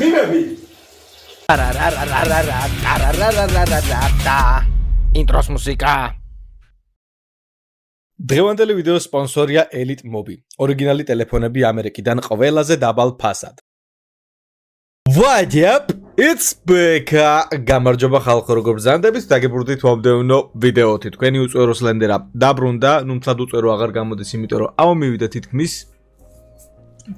მიმები. ინტროს მუსიკა. დღევანდელი ვიდეოს სპონსორია Elite Mobi. ორიგინალი ტელეფონები ამერიკიდან ყველაზე დაბალ ფასად. What up? It's Beka. გამარჯობა ხალხო, როგორ ბრძანდებით? დაგებრუნდით მომდევნო ვიდეოთი. თქვენი უწვერო სლენდერა დაბრუნდა, ნუმთლად უწვერო აღარ გამოდის, იმიტომ რომ ამომივიდა თითქმის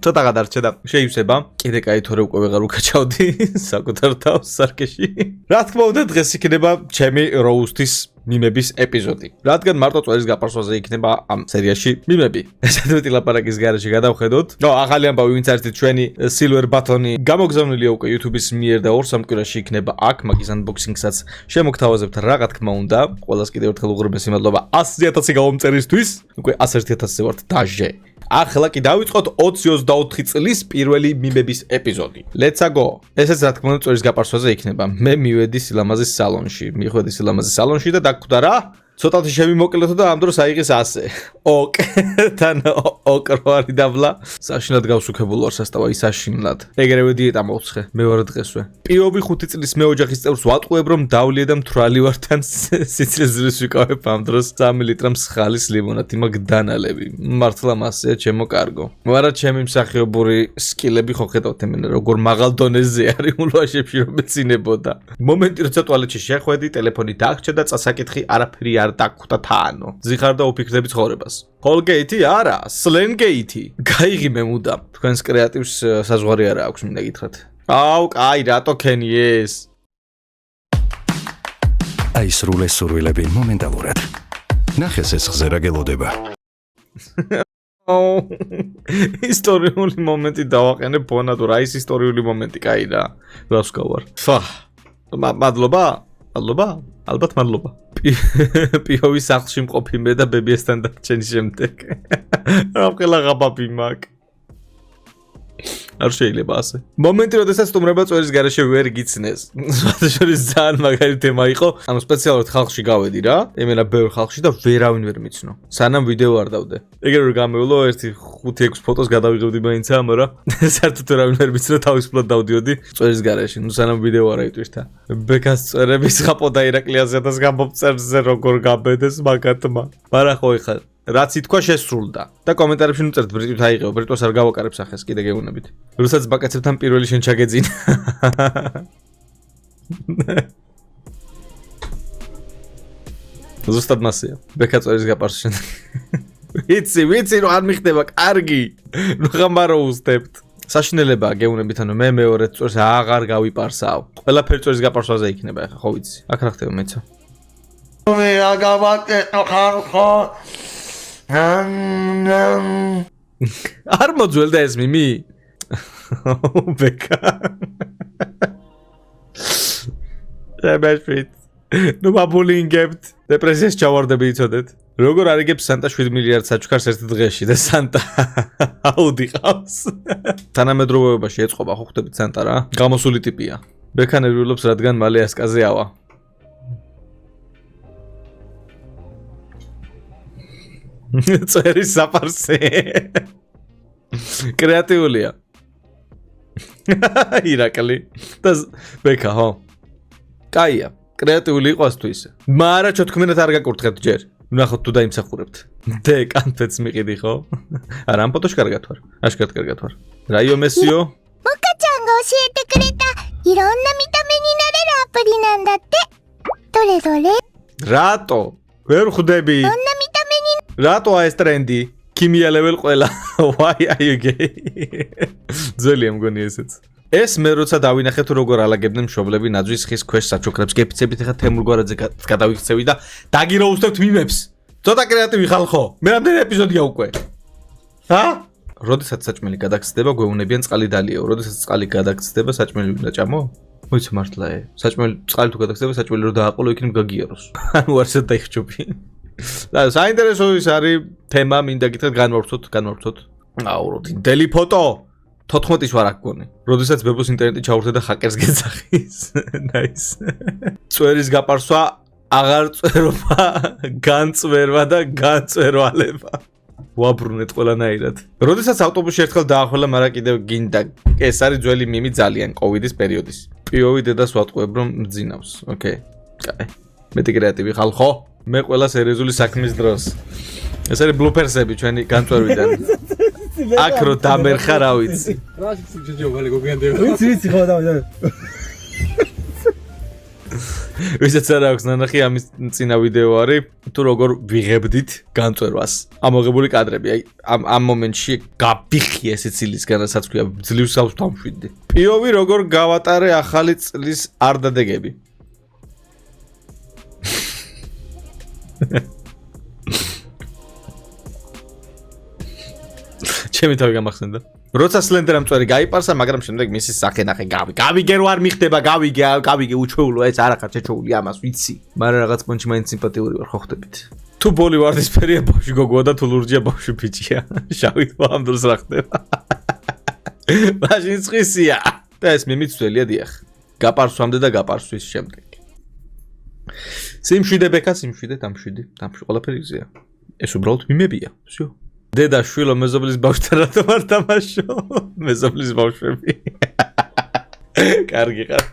ცოტა გადარჩა და შეივსება. კიდე კაი თორე უკვე ვეღარ უკაჩავდი საკუთარ თავს სარკეში. რა თქმა უნდა, დღეს იქნება ჩემი როუსტის მიმების ეპიზოდი. რადგან მარტო წვერის გაპარსვაზე იქნება ამ სერიაში მიმები. ესეთვეთი ლაპარაკის გარეშე გადავხედოთ. ახალი ამბავი, ვინც არის ჩვენი Silver Button-ი გამოგზავნილია უკვე YouTube-ის მიერ და 2-3 კვირაში იქნება აქ, მაგის unboxing-საც შემოგთავაზებთ რა თქმა უნდა. ყველას კიდევ ერთხელ უღრმესი მადლობა 100,000 გამომწერისთვის. უკვე 101,000-ზე ვართ დაჟე. ახლა კი დავიწყოთ 2024 წლის პირველი მიმების ეპიზოდი. Let's go. ესეც რა თქმა უნდა წვერის გაპარსვაზე იქნება. მე მივედი სილამაზის სალონში. მიხვედი სილამაზის სალონში და დაგხვდა რა? ცოტათი შემიმოკლეთო და ამ დროს აიღეს ასე. ოკ. თან ოკ რო არის დაბლა. საშინლად გავსუქებულ ვარ სასტავა ის საშინლად. ეგრევე დიეტა მოვცხე. მე ვარ დღესვე. პირობი 5 წლის მე ოჯახის წევრს ვატყუებ რომ დავლიე და მთვრალი ვარ თან სიცილეს ძრეს ვიკავებ ამ დროს 3 ლიტრ მსხალის ლიმონადი მაგ დანალები. მართლა მასეა ჩემო კარგო. მაგრამ ჩემი მსახიობური სკილები ხო ხედავთ ემენა როგორ მაღალ დონეზე არის ულვაშებში რომ ეცინებოდა. მომენტი როცა ტუალეტში შეხვედი, ტელეფონი დააგჭა და წასაკითხი არაფერი არ დაგხვდა თანო. ზიხარ და უფიქრდები ცხოვრებას. Colgate-ი არა, Slangate-ი. გაიღიმე მუდამ. თქვენს კრეატივს საზღვარი არა აქვს მინდა გითხრათ. აუ, კაი, რატო ქენი ეს? აი სრულესურვილები მომენტალურად. ნახეს ეს ხზერა გელოდება. ისტორიული მომენტი დავაყენე ფონად, რა ის ისტორიული მომენტი, კაი რა. რას გავარ? მადლობა. მადლობა. ალბათ მადლობა. პიოვის სახლში მყოფი მე და ბებიესთან დარჩენი შემდეგ. რა ყველა ღაბაბი მაგ. არ შეიძლება ასე. მომენტი, როდესაც სტუმრება წვერის გარეშე ვერ გიცნეს. სხვადასხვა ძალიან მაგარი თემა იყო. ანუ სპეციალურად ხალხში გავედი რა. ემენა ბევრ ხალხში და ვერავინ ვერ მიცნო. სანამ ვიდეო არ დავდე. ეგრე რომ გამეულო ერთი 5-6 ფოტოს გადავიღებდი მაინცა, მაგრამ საერთოდ ვერავინ ვერ მიცნო თავისუფლად დავდიოდი წვერის გარეშე. ნუ სანამ ვიდეო არ აიტვირთა. ბეკას წვერების ხაპო და ირაკლიანზადას გამომწერზე როგორ გაბედეს მაგათმა. მაგრამ ხო ეხლა რაც ითქვა შესრულდა და კომენტარებში ნუწერთ ბრიტვით აიღეო, ბრიტვას არ გავაკარებ სახეს, კიდე გეუბნებით. როდესაც ბაკაცებთან პირველი შენ ჩაგეძინა. ზუსტად მასეა. ბეკა წვერის გაპარს შენ. ვიცი რომ არ მიხდება, კარგი. ნუ ხამარო უსტებთ. საშინელებაა გეუბნებით, ანუ მე მეორე წვერს აღარ გავიპარსავ. ყველაფერი წვერის გაპარსვაზე იქნება ახლა, ხო ვიცი. აქ რა ხდება მეცა. მე აგავაკეთო ხალხო. არ მოძველდა ეს მიმი? ბეკა. ნუ მაბულინგებთ. დეპრესიას ჩავარდები იცოდეთ. როგორ არიგებს სანტა 7 მილიარდ საჩუქარს ერთ დღეში და სანტა აუდი ყავს. თანამედროვეობაში ეწყობა ხო ხვდებით სანტა რა? გამოსული ტიპია. ბეკა ნერვიულობს რადგან მალე ასკაზე ავა. წვერის საფარსე. კრეატიულია. ირაკლი. და ბეკა ხო. კაია, კრეატიული იყოს თუ ისე. მაგრამ ჩოთქმენად არ გაკურთხეთ ჯერ. ნახოთ თუ დაიმსახურებთ. დე კანფეტს მიყიდი ხო? არა, ამ ფოტოში კარგად ვარ. აშკარად კარგად ვარ. რაიო მესიო? მოკა-ちゃんが教えてくれたいろんな見た目になれるアプリなんだって。どれどれ？ რატო? ვერ ხვდები. どんな見た目に რატო ეს ტრენდი? ქიმია level ყველა. Why are you gay? ძველია მგონი ესეც. ეს მე როცა დავინახე თუ როგორ ალაგებდნენ მშობლები ნაძვის ხის ქვეშ საჩუქრებს გეფიცებით ახლა თემურ გვარაძე გადავიქცევი და დაგიროუსტებთ მიმებს. ცოტა კრეატივი ხალხო. მე რამდენი ეპიზოდია უკვე? ჰა? როდესაც საჭმელი გადაგცდება, გვეუბნებიან წყალი დალიეო. როდესაც წყალი გადაგცდება, საჭმელი უნდა ჭამო? მოიცა მართლა საჭმელი წყალი თუ გადაგცდება, საჭმელი რო დააყოლო, იქნებ გაგიაროს. ანუ არსად დაიხჭობი. და საინტერესო ის არის თემა, მინდა გითხრათ განვავრცოთ. აუ, როდი ფოტო 14-ის ვარ აქ გონი. როდესაც ბებოს ინტერნეტი ჩაურთე და ჰაკერს გეძახის. ნაის. წვერის გაპარსვა აღარ წვერობა, განწვერვა და განწვერვალება. ვაბრუნეთ ყველანაირად. როდესაც ავტობუსში ერთხელ დაახველა, მაგრამ კიდევ გინდა. ეს არის ძველი მიმი ძალიან კოვიდის პერიოდის. პიოვი დედას ვატყუებ რომ მძინავს. ოკეი. კაი. მეტი კრეატივი ხალხო. მე ყველა სერიოზული საქმის დროს. ეს არის ბლუფერსები ჩვენი განწვევიდან. აქ რო დამერხა რა ვიცი. ვიცი ხო და ვისაც არ აქვს ნანახი ამის წინა ვიდეო არის თუ როგორ ვიღებდით განწვევას. ამოღებული კადრები. აი ამ მომენტში გაბიხი ესე ცილისგან რასაც ქვია ძლივს გავს დამშვიდდი. პიოვი როგორ გავატარე ახალი წლის არდადეგები. ჩემი თავი გამახსენდა. როცა სლენდერა მწვერი გაიპარსა, მაგრამ შემდეგ მისი სახე ნახე გავიგე რო არ მიხდება, გავიგე უჩვეულო ეს არ ახარ შეჩეული ამას ვიცი. მაგრამ რაღაც პონჩი მაინც სიმპათიური ვარ ხო ხდებით. თუ ბოლი ვარდისფერია ბავშვი გოგოა და თუ ლურჯია ბავშვი ბიჭია. შავი ამ დროს რა ხდება? მაშინ წვისია. და ეს მიმიცველია დიახ. გაპარსვამდე და გაპარსვის შემდეგ. სიმშვიდე ბექა სიმშვიდე დამშვიდი ყველაფერი გზია. ეს უბრალოდ მიმებია. всё. დედა შვილო მეზობლის ბავშვთან რატომ არ თამაშო? მეზობლის ბავშვები. კარგი ხარ.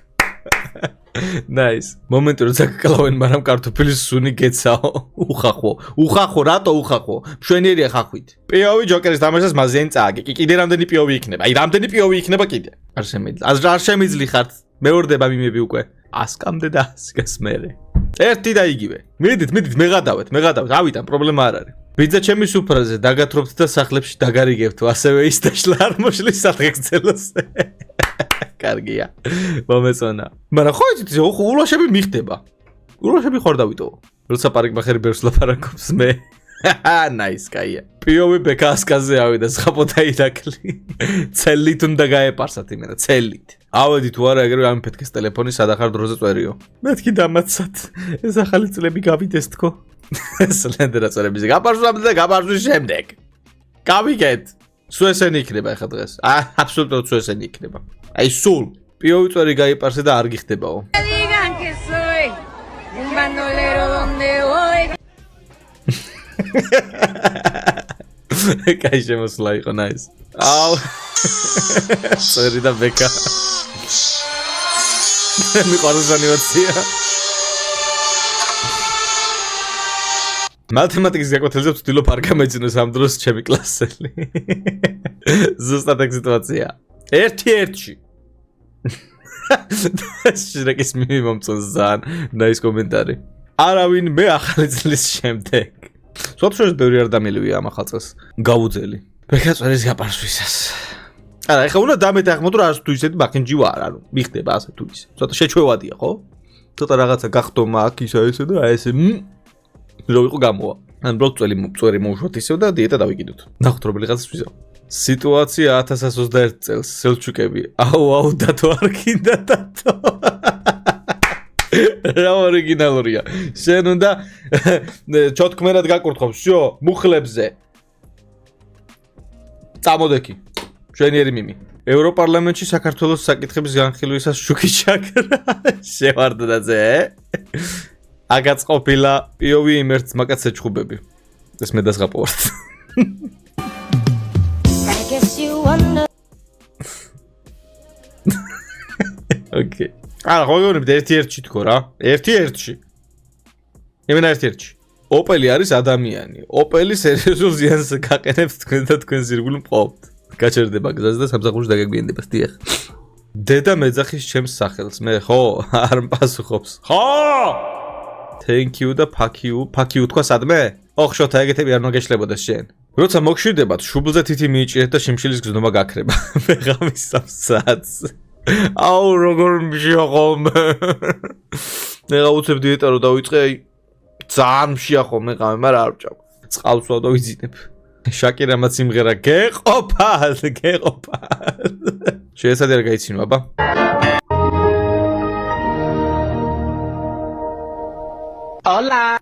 Nice. მომენტი როცა გკლავენ, მაგრამ კარტოფილის სუნი გეცაო. უხახო, რატო უხახო? მშვენიერია ხახვით. პიოვი ჯოკერის თამაშას მაზიანი წააგე. კიდე რამდენი პიოვი იქნება? აი რამდენი პიოვი იქნება კიდე? არ შემიძლი ხართ. მეორდება მიმები უკვე. 100-მდე და 100-გას მერე. ერთი და იგივე. მიდით, მეღადავეთ. ავიდან პრობლემა არ არის. ბიძა ჩემი სუფრაზე დაგათრობთ და სახლებში დაგარიგებთ, ასევე ის დაშლა არ მოშლის სადღეგრძელოს. კარგია. მომეწონა. მაგრამ ხო იცით, ულაშები მიხდება. ულაშები ხარ დავიტოვო. როცა პარიკმახერი ბევრს ლაპარაკობს მე. Nice, კაია. პიოვი ბეკასკაზე ავიდა ზღაპო დაიდაკლი. ცელით უნდა გაეპარსათ იმენა, ცელით. ავედი თუ არა ეგრევე ამიფეთქეს ტელეფონი სადახარ დროზე წვერიო. მეთქი დამაცად. ეს ახალი წლები გავიდეს თქო. სლენდერა წვერებზე გაპარსვამდე და გაპარსვის შემდეგ. გავიგეთ. სულ ესენი იქნება ახლა დღეს. აბსოლუტურად სულ ესენი იქნება. აი სულ. პიოვი წვერი გაიპარსე და არ გიხდებაო. კაი შემოსვლა იყო nice. აუ. წვერი და ბეკა. მიყვარს ანიმაცია. მათემატიკის გაკვეთილზე ვცდილობ არ გამეძინოს ამ დროს ჩემი კლასელი. ზუსტად ეგ სიტუაცია. 1-1-ში. შრეკის მიმი მომწონს ძალიან nice კომენტარი. არავინ მე ახალი წლის შემდეგ. სოციალურ ბევრი ადამიანია ამ ახალ წელს. გავუძელი. ბეკაწვერის გაპარსვისას. არა, ეხლა უნდა დამეთანხმოთ რომ არც თუ ისეთი ბახინჯი ვარ, ანუ მიხდება ასე თუ ისე. ცოტა შეჩვევადია, ხო? ცოტა რაღაცა გახდომა აქ ისა ესე და აი ესე რო იყო გამოვა. ან ბლოკ წვერი მოუშვათ ისევ და დიეტა დავიკიდოთ. ნახოთ რომ რაღაცას ვიზავ. სიტუაცია 1021 წელს სელჩუკები. აუ დათო არ გინდა დათო. რა ორიგინალურია. შენ უნდა ჩოთქმენად გაკურთხო, всё, მუხლებზე. წამოდექი. შვენიერი მიმი. ევროპარლამენტში საქართველოს საკითხების განხილვისას შუქი ჩაკრა. შევარდნაძე. აგაც ყოფილა პიოვი იმერც მაკაც ეჩხუბები. ეს მე დასღაპოვართ. ოკეი. არა, ხოგონებ 1-1-ში თქო რა. 1-1-ში. იმენა 1-1-ში. ოპელი არის ადამიანი. ოპელი სერიოზულ ზიანს გაყენებს თქვენ და თქვენ ზირგული მყავთ. გაჩერდება გზაზე და სამსახურში დაგაგვიანდება, დიახ. დედა მეძახის ჩემს სახელს, მე ხო? არ მპასუხობს. ხო! Thank you და fuck you თქვა სადმე? ოხ შოთა ეგეთები არ მოგეშლებოდეს შენ. როცა მოგშვიდებათ, შუბლზე თითი მიიჭირეთ და შიმშილის გზნობა გაქრება. მე ღამისავს საათს. აუ როგორ მშიახომე. ნეღა უცებ დიეტა რო დავიწყე, ძალიან მშიახომე ღამე, მაგრამ არ ვჭამ. წყალს ვავ და ვიძინებ. შაკირამაც სიმღერა გეყოფა. შეესადი არ გაიცინო, აბა. Hola.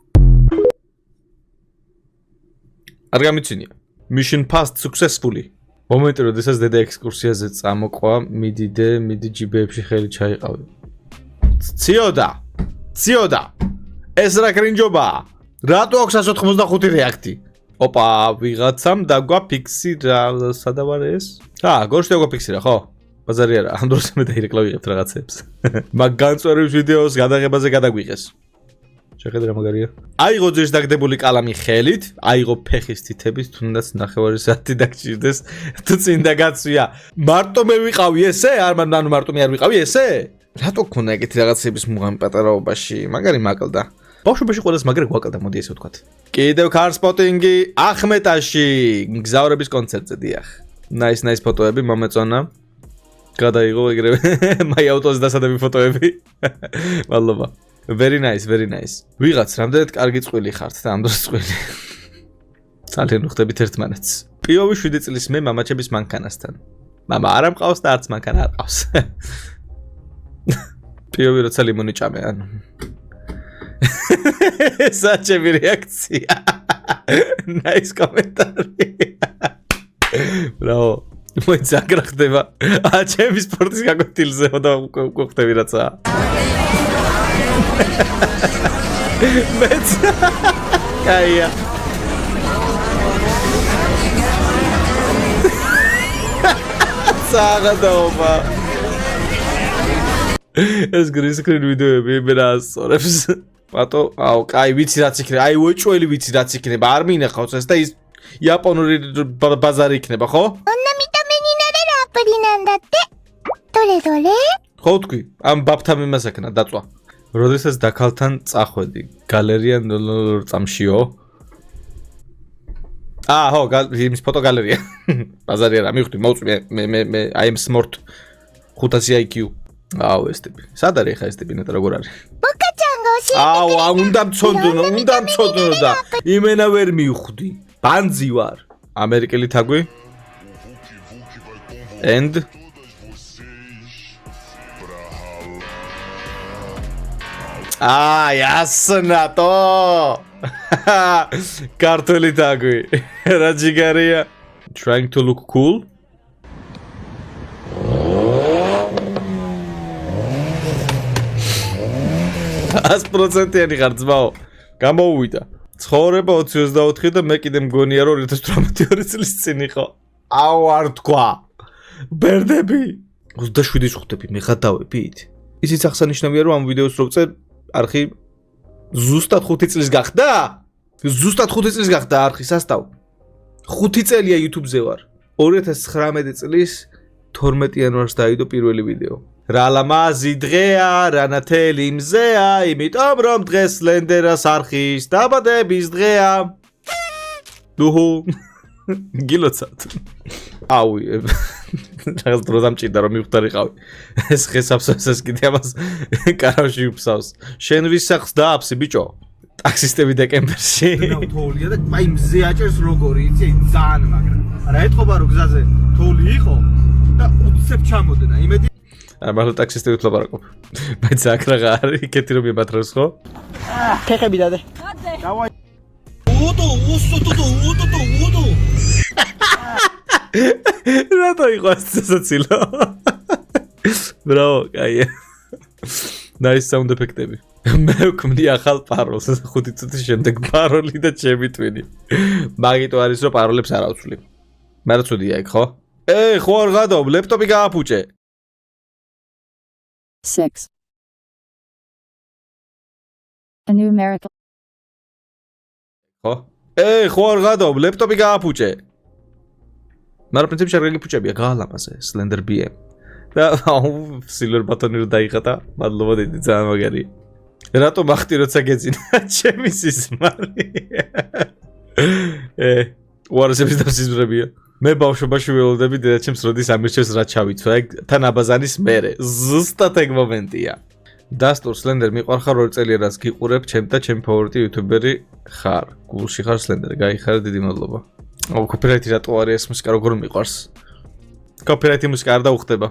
არ გამიცინია. Mission passed successfully. მომენტი, როდესაც დედა ექსკურსიაზე წამოყვა, მიდი ჯიბეებში ხელი ჩაიყავი. ციოდა. ეს რა კრინჯობაა? რატო აქვს 185 რეაქტი? ოპა, ვიღაცამ დაგვაფიქსი რა, სადა ვარ ეს? გორში დაგვაფიქსირა, ხო? ბაზარი არა, ამ დროს მე დაირეკლა ვიღებთ რაღაცებს. მაგ განწვერვის ვიდეოს გადაღებაზე გადაგვიღეს. შეხედე რა მაგარია. აიღო ძირს დაგდებული კალამი ხელით, აიღო ფეხის თითების, თუნდაც ნახევარი საათი დაგჭირდეს, თუ წინ დაგაცვია. მარტო მე ვიყავი ესე? ანუ მარტო მე არ ვიყავი ესე? რატო გქონდა ეგეთი რაღაცების მუღამი პატარაობაში? მაგარი მაკლდა. ბავშვობაში ყველას მაგრა გვაკლდა, მოდი ესე ვთქვათ. კიდევ კარსპოტინგი ახმეტაში, მგზავრების კონცერტზე დიახ. Nice ფოტოები მომეწონა. გადაიღო ეგრევე my autos დასადები ფოტოები. მადლობა. Very nice. ვიღაც რამდენად კარგი წყვილი ხართ და ამ დროს წყვილი. ძალიან ვხვდებით ერთმანეთს. პიოვი 7 წლის მე მამაჩების მანქანასთან. მამა არ მყავს და არც მანქანა არ ყავს. პიოვი როცა ლიმონი ჭამე, ანუ. საჭები რეაქცია. Nice კომენტარი. Bravo. მოიცა რა ხდება? ჩემი სპორტის გაკვეთილზე და გვხვდები რაცა. მეც. კაია. საღადაობა. ეს გრისკრინ ვიდეოები მე რა სწორებს. ბატო, კაი, ვიცი რაც იქნება. აი, უეჭველი ვიცი რაც იქნება. არ მინახავს ეს და ის იაპონური ბაზარი იქნება, ხო? ხო თქვი, ამ ბაბთან მიმასაკნა დაწვა. როდესაც დაქალთან წახვედი, გალერეა 00 წამშიო. ხო, იმის ფოტო გალერეა. ბაზარი არა, მივხვდი, მოვწვი მე I am smart 500 IQ. ეს ტიპი. სად არის ხა ეს ტიპი ნეტა როგორ არის? უნდა მწოდნო და იმენა ვერ მივხვდი. ბანძი ვარ. ამერიკელი თაგვი? And ясно-то. Картоли тагуи. Раджигария. Trying to look cool. 100%-იანი ხარ ძმაო. გამოუვიდა. ცხოვრება 24 და მე კიდე მგონია რომ 2018 წლის წინ იყო. არ თქვა. ბერდები. 27-ის ხვდები, მე ხადავებით. ისიც აღსანიშნავია რომ ამ ვიდეოს რო წერ არხი ზუსტად 5 წლის გახდა? ზუსტად 5 წლის გახდა არხი სასტავ. 5 წელია YouTube-ზე ვარ. 2019 წლის 12 იანვარს დაიდო პირველი ვიდეო. რა ლამაზი დღეა, რა ნათელი მზეა, იმიტომ რომ დღეს სლენდერას არხის დაბადების დღეა. დუჰუ. გილოცავთ. რაღაც დრო დამჭირდა რომ მივხვდარიყავი. ეს ხესაფსას კიდე ამას კარავში უფსავს. შენ ვის სახს დააფსი ბიჭო? ტაქსისტები დეკემბერში. თოვლია და აი მზე აჭერს როგორი, იცი, ძალიან მაგრა. არა ეთყობა რომ გზაზე თოვლი იყო და უცებ ჩამოდენა. იმედი არა მაგრამ ტაქსისტებით ლაპარაკობ. բայց აქ რა არის? იქეთი რომ მიბათროს ხო? ფეხები დადე. დავაი. უდო. რატო იყო ასაცილო? Bravo, კაია. Nice sound effect-ები. მე ვქმნი ახალ პაროლს 5 წუთის შემდეგ პაროლი და ჩემი ტვინი. მაგიტო არის რომ პაროლებს არ ავცვლი. მე რა ცუდია იქ ხო? ხო არ გადავ, ლეპტოპი გააფუჭე. 6. A numerical. ხო? ხო არ გადავ, ლეპტოპი გააფუჭე. მაგრამ პრინციპში არ გაგიფუჭებია, გაალამაზე, Slender BM. და silver button-ი რო დაიხატა, მადლობა დიდი, ძალიან მაგარია. რატო მახტი როცა გეძინა ჩემი სიზმარი? უარესების დასიზმრებია. მე ბავშვობაში ველოდები დედაჩემს როდის ამირჩევს რა ჩავიცვა, ეგ თან აბაზანის მერე. ზუსტად ეგ მომენტია. დასტურ Slender მიყვარხარ 2 წელია რაც გიყურებ, ჩემ და ჩემი ფავორიტი იუთუბერი ხარ. გულში ხარ Slender, გაიხარე დიდი მადლობა. კოპირაითი რატო არის ეს მუსიკა როგორ მიყვარს? კოპირაითი მუსიკა არ დაუხდება.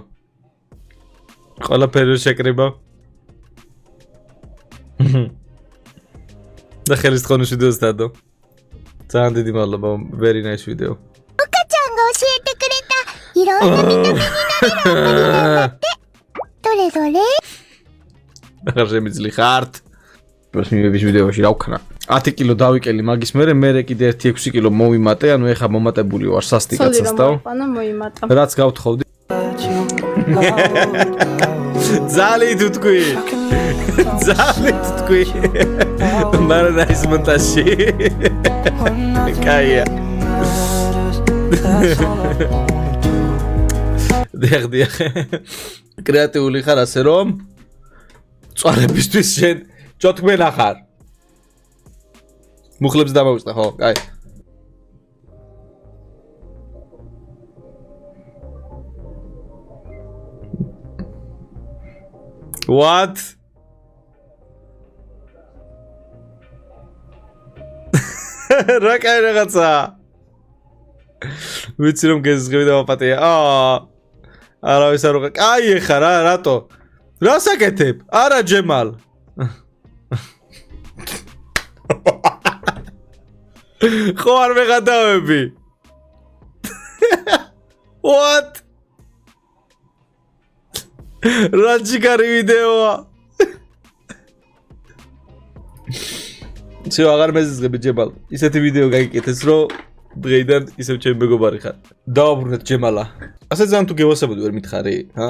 ყველაფერი შეკრება. და ხელის თხოვნის ვიდეოს დადო. ძალიან დიდი მადლობა, very nice video. お母ちゃんが教えてくれたいろんな見た目になれるアプリなんだって。どれどれ? აღარ შემიძლი ხართ. პროსმივების ვიდეოში რა ვქნა? 10 კილო დავიკელი მაგის მერე კიდე 1-6 კილო მოვიმატე, ანუ ეხა მომატებული ვარ სასტიკაცას და მოიმატა. რაც გავთხოვდი. ძალით თქვი. ძალით თქვი. მარადაის მონტაჟი. კაია. დიახ. კრეატიული ხარ ასე რომ წვარებისთვის შენ ჩოთქმენა ხარ. მუხლებს დამავიწყდა ხო? კაი. What? რა კაი რაღაცა. ვიცი რომ გეზღები და მაპატია. არავის არ უყურე. კაი ხა რა, რატო? რა საკეთებ? არა ჯემალ. ხო არ მეღადავები. What? რა ჯიგარი ვიდეოა. შევ აღარ მეზიზღები ჯემალ. ისეთი ვიდეო გაგიკეთეს რომ დღეიდან ისევ ჩემი მეგობარი ხარ. დააბრუნეთ ჯემალა. ასე ძალიან თუ გევასებოდი ვერ მითხარი, ჰა?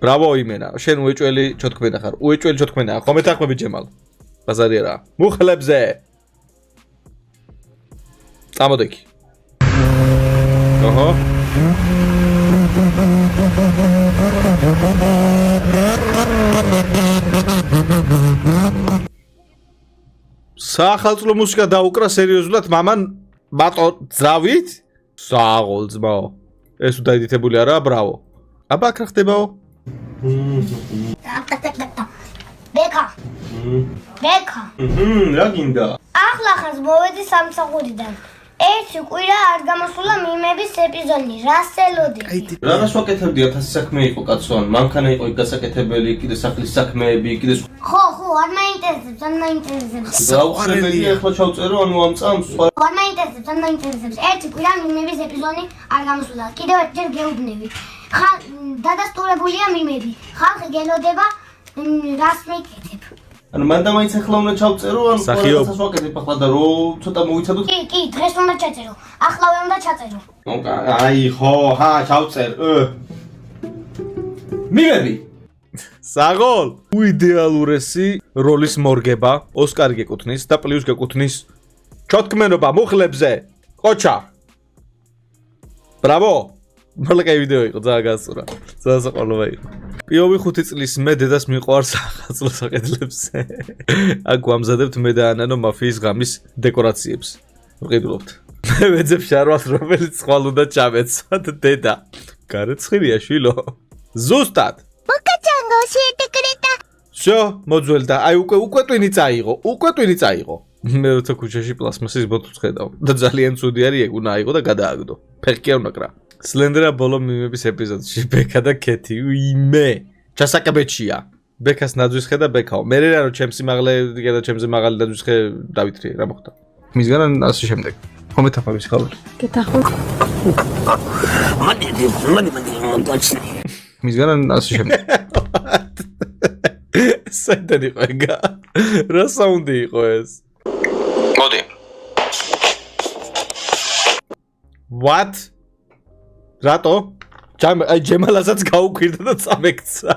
ბრავო იმენა. შენ უეჭველი ჩოთქმენა ხარ. უეჭველი ჩოთქმენაა. ხომ ეთანხმები ჯემალ? ბაზარი არა. მუხლებზე. წამოდექი. ოჰო. სახალწლო მუსიკა დაუკრა სერიოზულად მამან ბატო ძრავით? საღოლ ძმაო. ეს უდაიდითებული არაა, ბრავო. აბა აქ რა ხდებაო? ბეკა. რა გინდა? ახლახანს მოვედი სამსახურიდან. ერთი კვირა არ გამოსულა მიმების ეპიზოდი. რას ელოდი? რას ვაკეთებდი 1000 საქმე იყო კაცო, მანქანა იყო გასაკეთებელი, კიდე სახლის საქმეები, კიდე ხო, არ მაინტერესებს, არ მაინტერესებს. საყვარელი ახლა ჩავწერო ან მომწამს? არ მაინტერესებს, არ მაინტერესებს. ერთი კვირა მიმების ეპიზოდი არ გამოსულა. კიდევ ერთჯერ გეუბნები. დადასტურებულია მიმები. ხალხი გელოდება რას მეკეთებ. ანუ მან და მაინც ახლა უნდა ჩავწერო ან ყველას ვაკეთებ ახლა და რო ცოტა მოვიცადოთ. კი, დღეს უნდა ჩაწერო. ახლავე უნდა ჩაწერო. აი ხო, ჩავწერ. მივები. საღოლ, უიდეალურესი როლის მორგება, ოსკარი გეკუთვნის და პლუს გეკუთვნის ჩოთქმენობა მუხლებზე. ყოჩა. ბრავო. მოლეკაი ვიდეო იყო, ძალიან გასწორა. ძალიან საყვარლობა იყო. პიოვი 5 წლის მე დედას მიყვარს ახალწლო საკეთლებზე. აქ ვამზადებთ მე და ანანო მაფიის ღამის დეკორაციებს. ვყიდულობთ. მე ვეძებ შარვას, რომელიც ხვალ უნდა ჩამეცვათ დედა. გარეცხილია შვილო. ზუსტად. მოკაჭან გოშიეთე კრეტა. შო, მოძველდა. აი უკვე ტვინი წაიღო. მე როცა ქუჩაში პლასმასის ბოთლს ხედავ და ძალიან ცუდი არის ეგ უნდა აიღო და გადააგდო. ფეხი კი არ უნდა კრა. სლენდერა ბოლო მიმების ეპიზოდში ბეკა და კეთი უიმე ჩასაკაბეჩია ბეკას ნაძვის ხე და ბეკაო მე რა რომ ჩემს სიმაღლე და ჩემზე მაღალი ნაძვის ხე დავითრიე რა მოხდა მისგან ასე შემდეგ ხომ ეთახმების ხალხი გეთახმ მისგან ასე შემდეგ საერთოდ იყო ეგა რა საუნდი იყო ეს მოდი what რატო? აი ჯემალასაც გაუქვირდა და წამექცა.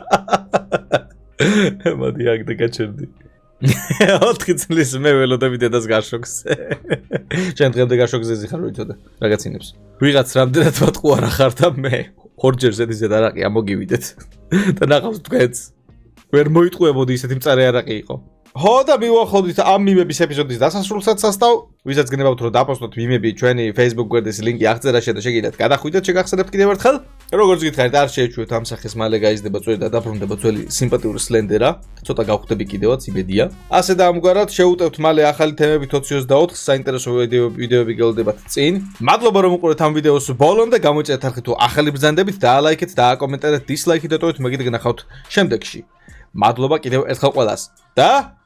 მოდი აქ და გაჩერდი. 4 წლის მე ველოდები დედას გარშოქზე. შენ დღემდე გარშოქზე ზიხარ როიცოდა რაღაცინებს. ვიღაც რამდენად ვატყუ არა ხარ და მე ორჯერ ზედიზედ არაყი ამოგივიდეთ. და ნახავს თქვენს. ვერ მოიტყუებოდი ისეთი მწარე არაყი იყო. ხო და მივახოდით ამ მიმების ეპიზოდის დასასრულსაც სასტავ, ვისაც გნებავთ რომ დაპოსტოთ მიმები ჩვენი Facebook გვერდის ლინკი აღწერაში და შეგიძლიათ გადახვიდეთ, შეგახსენებთ კიდევ ერთხელ. როგორც გითხარით, არ შეეჩვევთ ამ სახის მალე გაიზრდება ძველი და დაბრუნდება ძველი სიმპათიური სლენდერა. ცოტა გავხდები კიდევაც, იმედია. ასე და ამგვარად შევუტევთ მალე ახალი თემები 24 საინტერესო ვიდეოები გელოდებათ წინ. მადლობა რომ უყურეთ ამ ვიდეოს ბოლომდე, გამოიწერეთ არხი თუ ახალი ბრძანდებით, დაალაიქეთ და აკომენტარეთ, დისლაიქი დატოვეთ, მე კიდე გნახავთ შემდეგში. მადლობა კიდევ ერთხელ ყველას. და